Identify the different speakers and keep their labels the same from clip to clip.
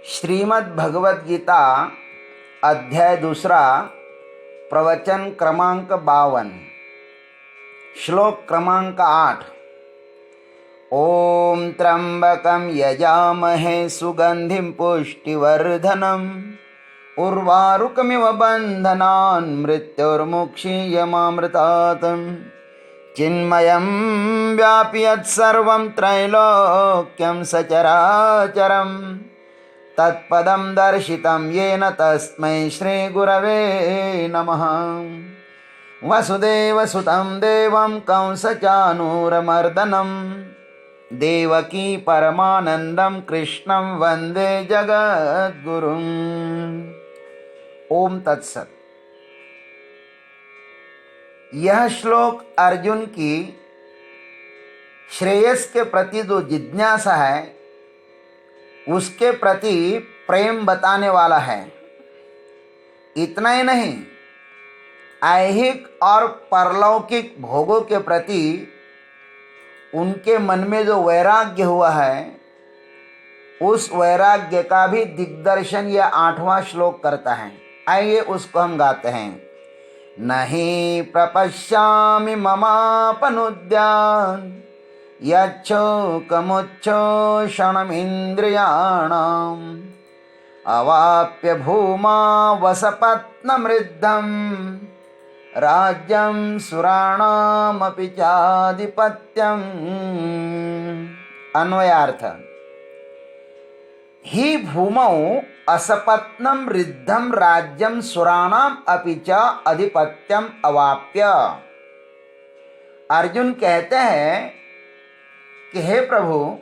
Speaker 1: श्रीमद् भगवद गीता अध्याय दूसरा प्रवचन क्रमांक 52 श्लोक क्रमांक 8। ओम त्र्यंबकं यजामहे सुगंधिं पुष्टिवर्धनम् उर्वारुकमिव बन्धनान् मृत्युर्मुक्षीयमामृतात् चिन्मयं व्यापि यत्सर्वं त्रैलोक्यं सचराचरं तत्पदं दर्शितं येन तस्मै श्रीगुरवे नमः। वसुदेवसुतं देवं कंसचानूरमर्दनं देवकी परमानंदं कृष्णं वंदे जगद्गुरुं। ओम तत्सत। यह श्लोक अर्जुन की श्रेयस के प्रति जो जिज्ञासा है उसके प्रति प्रेम बताने वाला है। इतना ही नहीं, ऐहिक और परलौकिक भोगों के प्रति उनके मन में जो वैराग्य हुआ है उस वैराग्य का भी दिग्दर्शन यह 8वां श्लोक करता है। आइए उसको हम गाते हैं। नहीं प्रपश्यामि ममापनुद्यान् यच्छोकमुच्छोषणमिन्द्रियाणाम् अवाप्य भूमा वसपत्नमृद्धं राज्यं सुराणामपि चाधिपत्यम्। अन्वयार्थ। ही भूमौ असपत्नं रिद्धं राज्यं सुराणाम अपि च अधिपत्यम अवाप्य। अर्जुन कहते हैं कि हे प्रभु,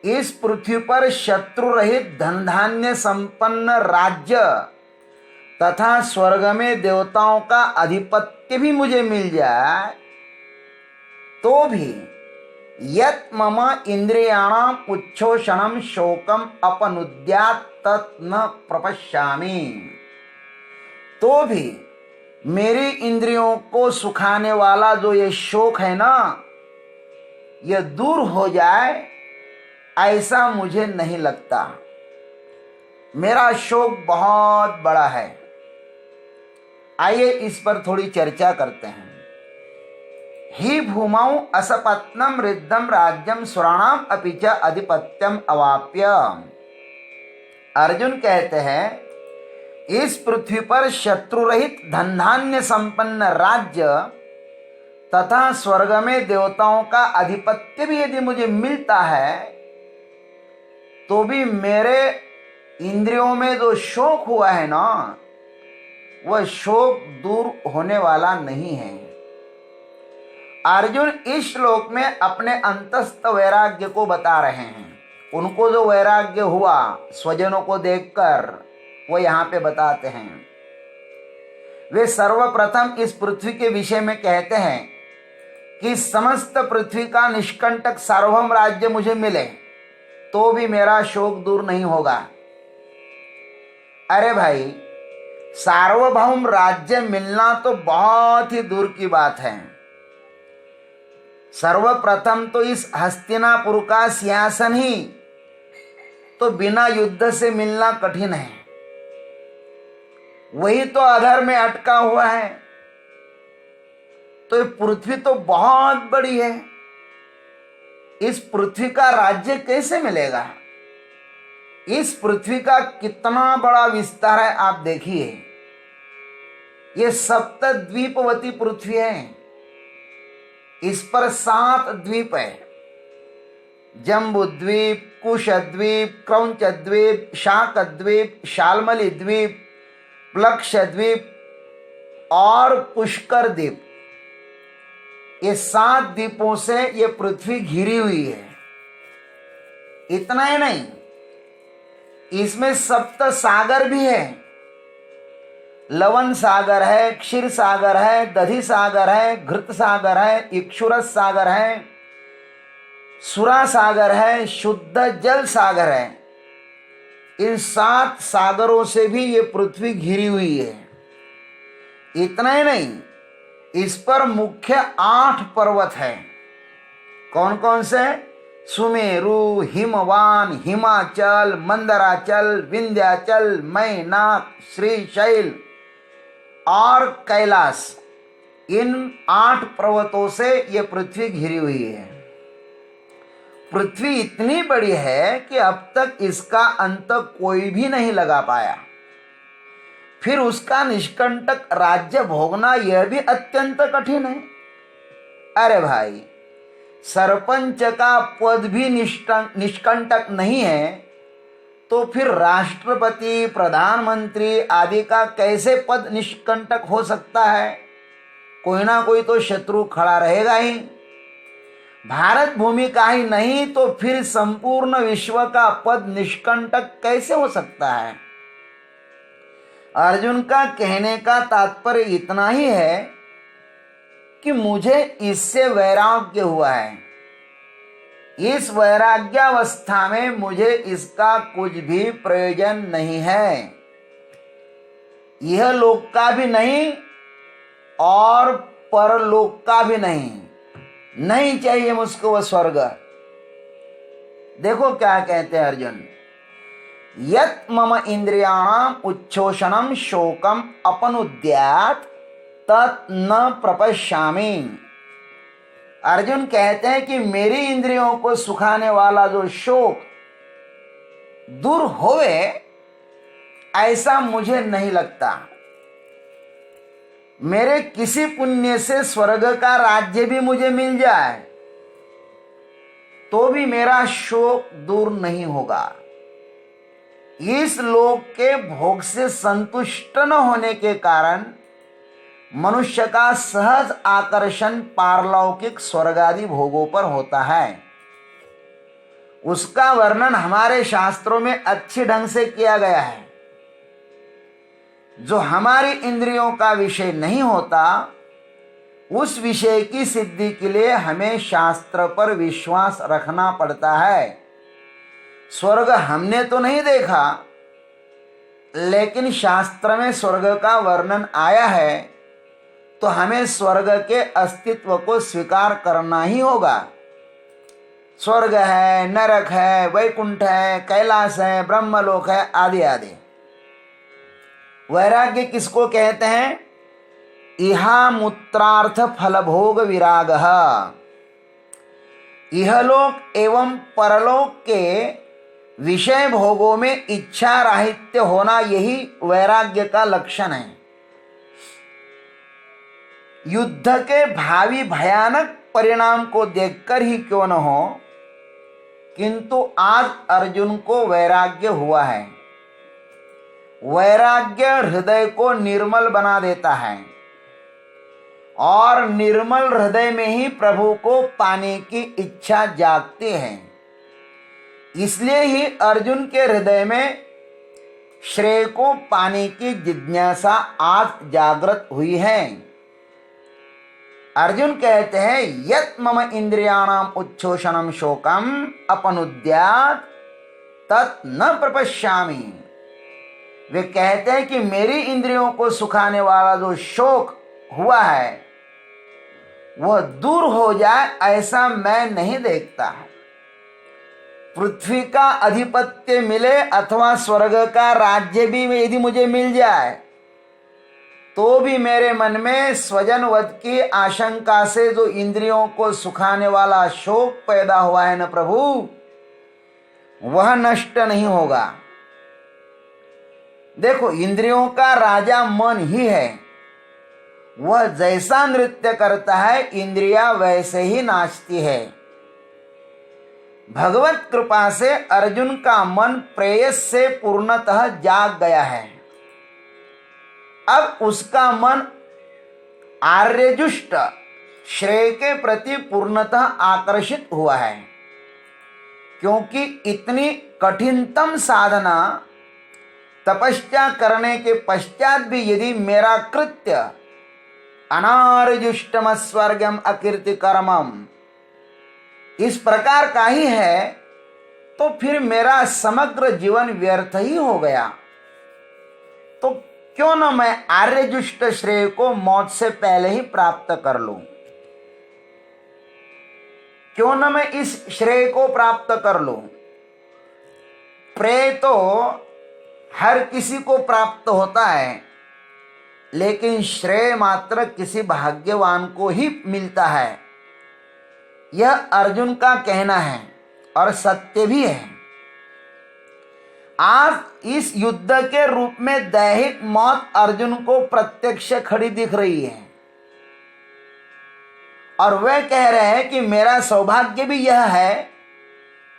Speaker 1: इस पृथ्वी पर शत्रु रहित धन धान्य संपन्न राज्य तथा स्वर्ग में देवताओं का आधिपत्य भी मुझे मिल जाए तो भी यत् मम इंद्रियाणाम उच्छोषणम शोकम अपनुद्यात् तत् न प्रपश्यामि, तो भी मेरी इंद्रियों को सुखाने वाला जो ये शोक है ना, यह दूर हो जाए ऐसा मुझे नहीं लगता। मेरा शोक बहुत बड़ा है। आइए इस पर थोड़ी चर्चा करते हैं। ही भूमौ असपत्नम रिद्धम राज्यम सुराणाम अपि च अधिपत्यम अवाप्य। अर्जुन कहते हैं इस पृथ्वी पर शत्रु रहित धन धान्य संपन्न राज्य तथा स्वर्ग में देवताओं का आधिपत्य भी यदि मुझे मिलता है तो भी मेरे इंद्रियों में जो शोक हुआ है ना, वह शोक दूर होने वाला नहीं है। अर्जुन इस श्लोक में अपने अंतस्थ वैराग्य को बता रहे हैं। उनको जो वैराग्य हुआ स्वजनों को देखकर, वो यहाँ पे बताते हैं। वे सर्वप्रथम इस पृथ्वी के विषय में कहते हैं कि समस्त पृथ्वी का निष्कंटक सार्वभौम राज्य मुझे मिले तो भी मेरा शोक दूर नहीं होगा। अरे भाई, सार्वभौम राज्य मिलना तो बहुत ही दूर की बात है। सर्वप्रथम तो इस हस्तिनापुर का सिंहासन ही तो बिना युद्ध से मिलना कठिन है। वही तो अधर में अटका हुआ है। तो ये पृथ्वी तो बहुत बड़ी है। इस पृथ्वी का राज्य कैसे मिलेगा? इस पृथ्वी का कितना बड़ा विस्तार है आप देखिए। ये सप्तद्वीपवती पृथ्वी है। इस पर 7 द्वीप है। जम्बू द्वीप, कुश द्वीप, क्रौंच द्वीप, शाक द्वीप, शाल्मली द्वीप, प्लक्ष द्वीप और पुष्कर द्वीप। ये 7 द्वीपों से ये पृथ्वी घिरी हुई है। इतना ही नहीं, इसमें सप्त सागर भी है। लवण सागर है, क्षीर सागर है, दधि सागर है, घृत सागर है, इक्षुरस सागर है, सुरा सागर है, शुद्ध जल सागर है। इन 7 सागरों से भी ये पृथ्वी घिरी हुई है। इतना ही नहीं, इस पर मुख्य 8 पर्वत है। कौन कौन से? सुमेरु, हिमवान, हिमाचल, मंदराचल, विंध्याचल, मैनाक, श्रीशैल और कैलाश, इन 8 पर्वतों से ये पृथ्वी घिरी हुई है। पृथ्वी इतनी बड़ी है कि अब तक इसका अंत कोई भी नहीं लगा पाया। फिर उसका निष्कंटक राज्य भोगना यह भी अत्यंत कठिन है। अरे भाई, सरपंच का पद भी निष्कंटक नहीं है, तो फिर राष्ट्रपति, प्रधानमंत्री आदि का कैसे पद निष्कंटक हो सकता है? कोई ना कोई तो शत्रु खड़ा रहेगा ही। भारत भूमि का ही नहीं तो फिर संपूर्ण विश्व का पद निष्कंटक कैसे हो सकता है? अर्जुन का कहने का तात्पर्य इतना ही है कि मुझे इससे वैराग्य हुआ है। इस वैराग्यावस्था में मुझे इसका कुछ भी प्रयोजन नहीं है, यह लोक का भी नहीं और परलोक का भी नहीं चाहिए मुझको वह स्वर्ग। देखो क्या कहते हैं अर्जुन, यत् मम इंद्रियाणाम उच्छोषणम शोकम अपनुद्यात् तत् न प्रपश्यामि। अर्जुन कहते हैं कि मेरी इंद्रियों को सुखाने वाला जो शोक दूर होवे, ऐसा मुझे नहीं लगता। मेरे किसी पुण्य से स्वर्ग का राज्य भी मुझे मिल जाए तो भी मेरा शोक दूर नहीं होगा। इस लोक के भोग से संतुष्ट न होने के कारण मनुष्य का सहज आकर्षण पारलौकिक स्वर्ग आदि भोगों पर होता है। उसका वर्णन हमारे शास्त्रों में अच्छे ढंग से किया गया है। जो हमारी इंद्रियों का विषय नहीं होता, उस विषय की सिद्धि के लिए हमें शास्त्र पर विश्वास रखना पड़ता है। स्वर्ग हमने तो नहीं देखा, लेकिन शास्त्र में स्वर्ग का वर्णन आया है, तो हमें स्वर्ग के अस्तित्व को स्वीकार करना ही होगा। स्वर्ग है, नरक है, वैकुंठ है, कैलाश है, ब्रह्मलोक है, आदि आदि। वैराग्य किसको कहते हैं? इहा मूत्रार्थ फलभोग विरागः। इहलोक एवं परलोक के विषय भोगों में इच्छा राहित्य होना, यही वैराग्य का लक्षण है। युद्ध के भावी भयानक परिणाम को देखकर ही क्यों न हो, किंतु आज अर्जुन को वैराग्य हुआ है। वैराग्य हृदय को निर्मल बना देता है और निर्मल हृदय में ही प्रभु को पाने की इच्छा जागती है। इसलिए ही अर्जुन के हृदय में श्रेय को पाने की जिज्ञासा आज जागृत हुई है। अर्जुन कहते हैं, यत् मम इंद्रियाणाम उच्छोषणम शोकम अपनुद्यात् तत् न प्रपश्यामि। वे कहते हैं कि मेरी इंद्रियों को सुखाने वाला जो शोक हुआ है वह दूर हो जाए, ऐसा मैं नहीं देखता। पृथ्वी का अधिपत्य मिले अथवा स्वर्ग का राज्य भी यदि मुझे मिल जाए, तो भी मेरे मन में स्वजन वध की आशंका से जो इंद्रियों को सुखाने वाला शोक पैदा हुआ है न प्रभु, वह नष्ट नहीं होगा। देखो, इंद्रियों का राजा मन ही है। वह जैसा नृत्य करता है, इंद्रिया वैसे ही नाचती है। भगवत कृपा से अर्जुन का मन प्रेयस से पूर्णतः जाग गया है। अब उसका मन आर्यजुष्ट श्रेय के प्रति पूर्णतः आकर्षित हुआ है, क्योंकि इतनी कठिनतम साधना तपस्या करने के पश्चात भी यदि मेरा कृत्य अनार्युष्टम स्वर्गम अकीर्ति कर्मम इस प्रकार का ही है, तो फिर मेरा समग्र जीवन व्यर्थ ही हो गया। तो क्यों न मैं आर्यजुष्ट श्रेय को मौत से पहले ही प्राप्त कर लूं। क्यों न मैं इस श्रेय को प्राप्त कर लूं। प्रेय तो हर किसी को प्राप्त होता है, लेकिन श्रेय मात्र किसी भाग्यवान को ही मिलता है। यह अर्जुन का कहना है और सत्य भी है। आज इस युद्ध के रूप में दैहिक मौत अर्जुन को प्रत्यक्ष खड़ी दिख रही है और वह कह रहे हैं कि मेरा सौभाग्य भी यह है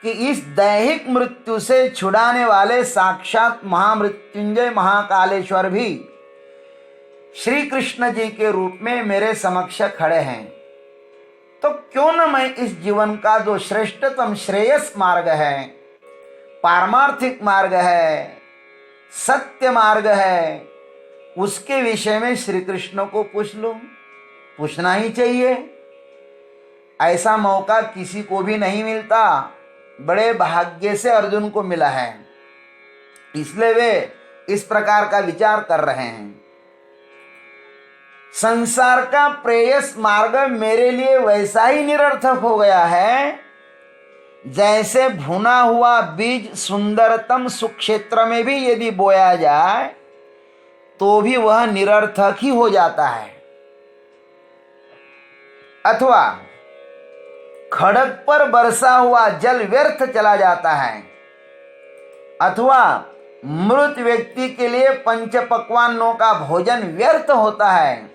Speaker 1: कि इस दैहिक मृत्यु से छुड़ाने वाले साक्षात महामृत्युंजय महाकालेश्वर भी श्री कृष्ण जी के रूप में मेरे समक्ष खड़े हैं। तो क्यों न मैं इस जीवन का जो श्रेष्ठतम श्रेयस मार्ग है, पारमार्थिक मार्ग है, सत्य मार्ग है, उसके विषय में श्री कृष्ण को पूछ लूं। पूछना ही चाहिए। ऐसा मौका किसी को भी नहीं मिलता। बड़े भाग्य से अर्जुन को मिला है, इसलिए वे इस प्रकार का विचार कर रहे हैं। संसार का प्रेयस मार्ग मेरे लिए वैसा ही निरर्थक हो गया है जैसे भुना हुआ बीज सुंदरतम सुक्षेत्र में भी यदि बोया जाए तो भी वह निरर्थक ही हो जाता है, अथवा खड़ग पर बरसा हुआ जल व्यर्थ चला जाता है, अथवा मृत व्यक्ति के लिए पंच पकवानों का भोजन व्यर्थ होता है।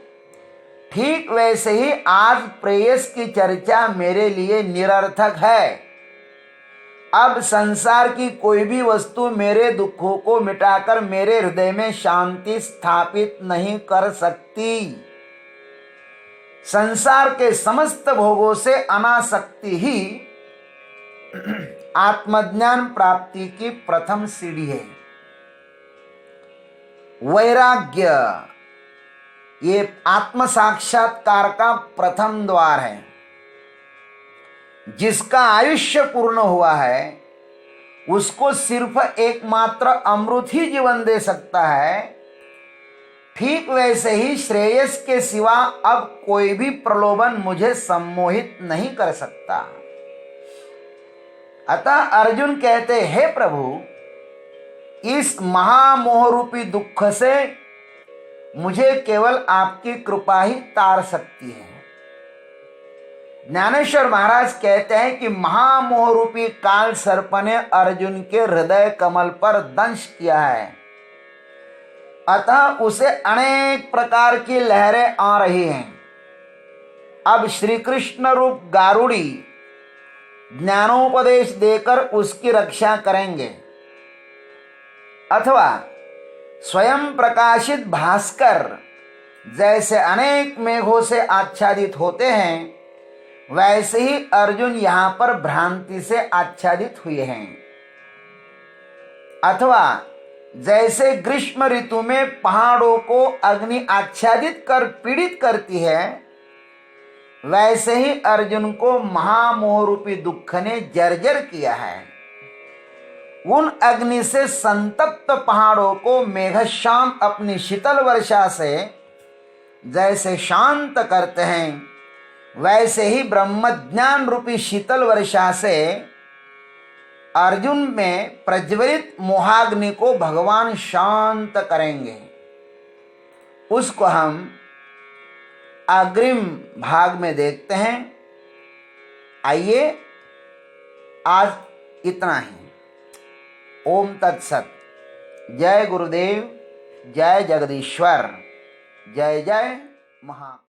Speaker 1: ठीक वैसे ही आज प्रेयस की चर्चा मेरे लिए निरर्थक है। अब संसार की कोई भी वस्तु मेरे दुखों को मिटाकर मेरे हृदय में शांति स्थापित नहीं कर सकती। संसार के समस्त भोगों से अनासक्ति ही आत्मज्ञान प्राप्ति की प्रथम सीढ़ी है। वैराग्य ये आत्म साक्षात्कार का प्रथम द्वार है। जिसका आयुष्य पूर्ण हुआ है उसको सिर्फ एकमात्र अमृत ही जीवन दे सकता है। ठीक वैसे ही श्रेयस के सिवा अब कोई भी प्रलोभन मुझे सम्मोहित नहीं कर सकता। अतः अर्जुन कहते, हे प्रभु, इस महामोह रूपी दुख से मुझे केवल आपकी कृपा ही तार सकती है। ज्ञानेश्वर महाराज कहते हैं कि महामोह रूपी काल सर्प ने अर्जुन के हृदय कमल पर दंश किया है, अतः उसे अनेक प्रकार की लहरें आ रही हैं। अब श्री कृष्ण रूप गारुड़ी ज्ञानोपदेश देकर उसकी रक्षा करेंगे, अथवा स्वयं प्रकाशित भास्कर जैसे अनेक मेघों से आच्छादित होते हैं, वैसे ही अर्जुन यहाँ पर भ्रांति से आच्छादित हुए हैं। अथवा जैसे ग्रीष्म ऋतु में पहाड़ों को अग्नि आच्छादित कर पीड़ित करती है, वैसे ही अर्जुन को महामोह रूपी दुख ने जर्जर किया है। उन अग्नि से संतप्त पहाड़ों को मेघश्याम अपनी शीतल वर्षा से जैसे शांत करते हैं, वैसे ही ब्रह्म ज्ञान रूपी शीतल वर्षा से अर्जुन में प्रज्वलित मोहाग्नि को भगवान शांत करेंगे। उसको हम अग्रिम भाग में देखते हैं। आइए, आज इतना ही। ओम तत्सत। जय गुरुदेव, जय जगदीश्वर, जय जय महा।